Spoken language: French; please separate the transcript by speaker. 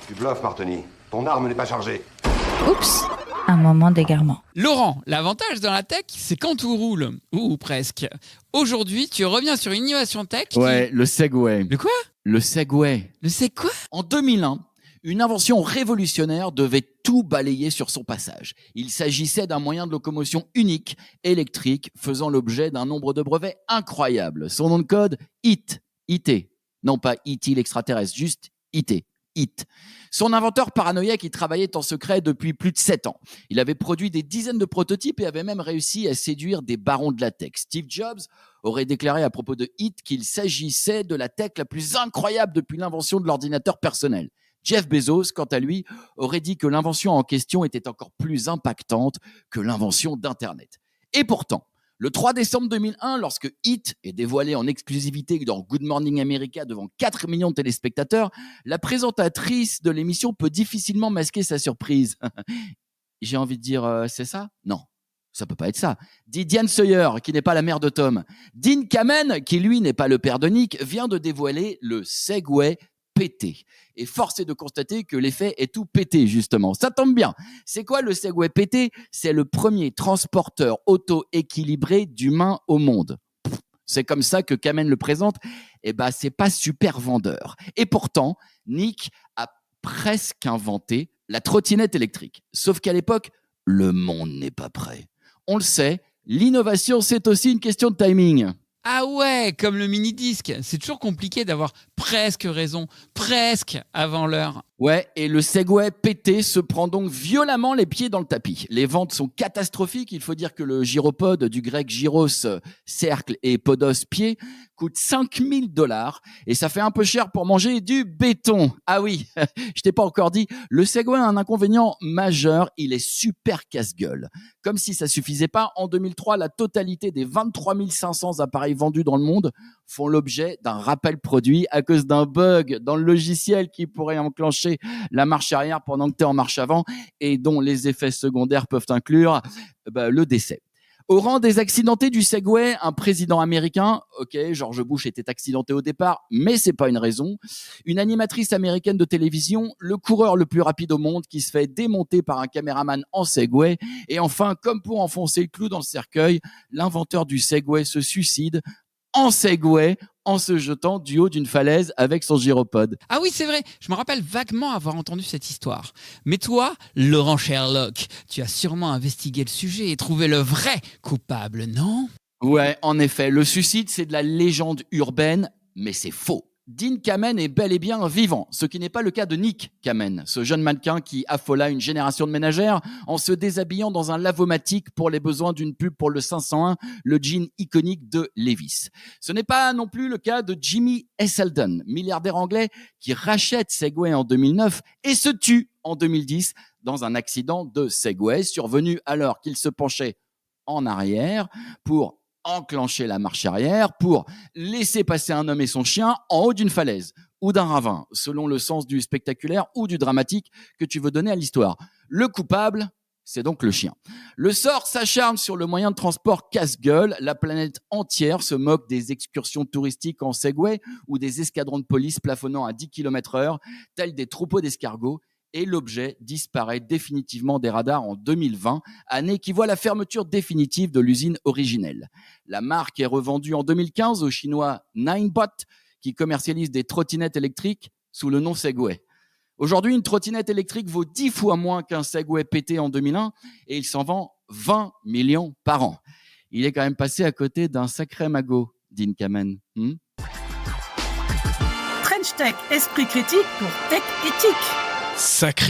Speaker 1: Tu bluffes, Martini. Ton arme n'est pas chargée.
Speaker 2: Oups, un moment d'égarement.
Speaker 3: Laurent, l'avantage dans la tech, c'est quand tout roule. Ou presque. Aujourd'hui, tu reviens sur une innovation tech
Speaker 4: Ouais, le Segway.
Speaker 3: Le quoi?
Speaker 4: Le Segway.
Speaker 3: Le c'est quoi?
Speaker 4: En 2001, une invention révolutionnaire devait tout balayer sur son passage. Il s'agissait d'un moyen de locomotion unique, électrique, faisant l'objet d'un nombre de brevets incroyable. Son nom de code, IT. IT. Non pas IT l'extraterrestre, juste IT. IT. Son inventeur paranoïaque y travaillait en secret depuis plus de 7 ans. Il avait produit des dizaines de prototypes et avait même réussi à séduire des barons de la tech. Steve Jobs aurait déclaré à propos de IT qu'il s'agissait de la tech la plus incroyable depuis l'invention de l'ordinateur personnel. Jeff Bezos, quant à lui, aurait dit que l'invention en question était encore plus impactante que l'invention d'Internet. Et pourtant, le 3 décembre 2001, lorsque IT est dévoilé en exclusivité dans Good Morning America devant 4 millions de téléspectateurs, la présentatrice de l'émission peut difficilement masquer sa surprise. J'ai envie de dire, c'est ça? Non. Ça peut pas être ça. Dit Diane Sawyer, qui n'est pas la mère de Tom. Dean Kamen, qui lui n'est pas le père de Nick, vient de dévoiler le Segway pété. Et force est de constater que l'effet est tout pété, justement. Ça tombe bien. C'est quoi le Segway pété? C'est le premier transporteur auto-équilibré d'humains au monde. C'est comme ça que Kamen le présente. Eh ben, c'est pas super vendeur. Et pourtant, Nick a presque inventé la trottinette électrique. Sauf qu'à l'époque, le monde n'est pas prêt. On le sait, l'innovation, c'est aussi une question de timing.
Speaker 3: Ah ouais, comme le mini-disque. C'est toujours compliqué d'avoir presque raison, presque avant l'heure.
Speaker 4: Ouais, et le Segway pété se prend donc violemment les pieds dans le tapis. Les ventes sont catastrophiques. Il faut dire que le gyropode, du grec gyros, cercle, et podos, pied, coûte $5 000. Et ça fait un peu cher pour manger du béton. Ah oui, je t'ai pas encore dit, le Segway a un inconvénient majeur. Il est super casse-gueule. Comme si ça suffisait pas, en 2003, la totalité des 23 500 appareils vendus dans le monde font l'objet d'un rappel produit à cause d'un bug dans le logiciel qui pourrait enclencher la marche arrière pendant que tu es en marche avant et dont les effets secondaires peuvent inclure le décès. Au rang des accidentés du Segway, un président américain, ok, George Bush était accidenté au départ, mais c'est pas une raison, une animatrice américaine de télévision, le coureur le plus rapide au monde qui se fait démonter par un caméraman en Segway, et enfin, comme pour enfoncer le clou dans le cercueil, l'inventeur du Segway se suicide en Segway, en se jetant du haut d'une falaise avec son gyropode.
Speaker 3: Ah oui, c'est vrai, je me rappelle vaguement avoir entendu cette histoire. Mais toi, Laurent Sherlock, tu as sûrement investigué le sujet et trouvé le vrai coupable, non?
Speaker 4: Ouais, en effet, le suicide, c'est de la légende urbaine, mais c'est faux. Dean Kamen est bel et bien vivant, ce qui n'est pas le cas de Nick Kamen, ce jeune mannequin qui affola une génération de ménagères en se déshabillant dans un lavomatique pour les besoins d'une pub pour le 501, le jean iconique de Levi's. Ce n'est pas non plus le cas de Jimmy Heselden, milliardaire anglais qui rachète Segway en 2009 et se tue en 2010 dans un accident de Segway survenu alors qu'il se penchait en arrière pour enclencher la marche arrière pour laisser passer un homme et son chien en haut d'une falaise ou d'un ravin, selon le sens du spectaculaire ou du dramatique que tu veux donner à l'histoire. Le coupable, c'est donc le chien. Le sort s'acharne sur le moyen de transport casse-gueule. La planète entière se moque des excursions touristiques en Segway ou des escadrons de police plafonnant à 10 km/h, tels des troupeaux d'escargots. Et l'objet disparaît définitivement des radars en 2020, année qui voit la fermeture définitive de l'usine originelle. La marque est revendue en 2015 au chinois Ninebot, qui commercialise des trottinettes électriques sous le nom Segway. Aujourd'hui, une trottinette électrique vaut 10 fois moins qu'un Segway pété en 2001 et il s'en vend 20 millions par an. Il est quand même passé à côté d'un sacré magot, Dean Kamen.
Speaker 5: French Tech, esprit critique pour tech éthique.
Speaker 3: Sacré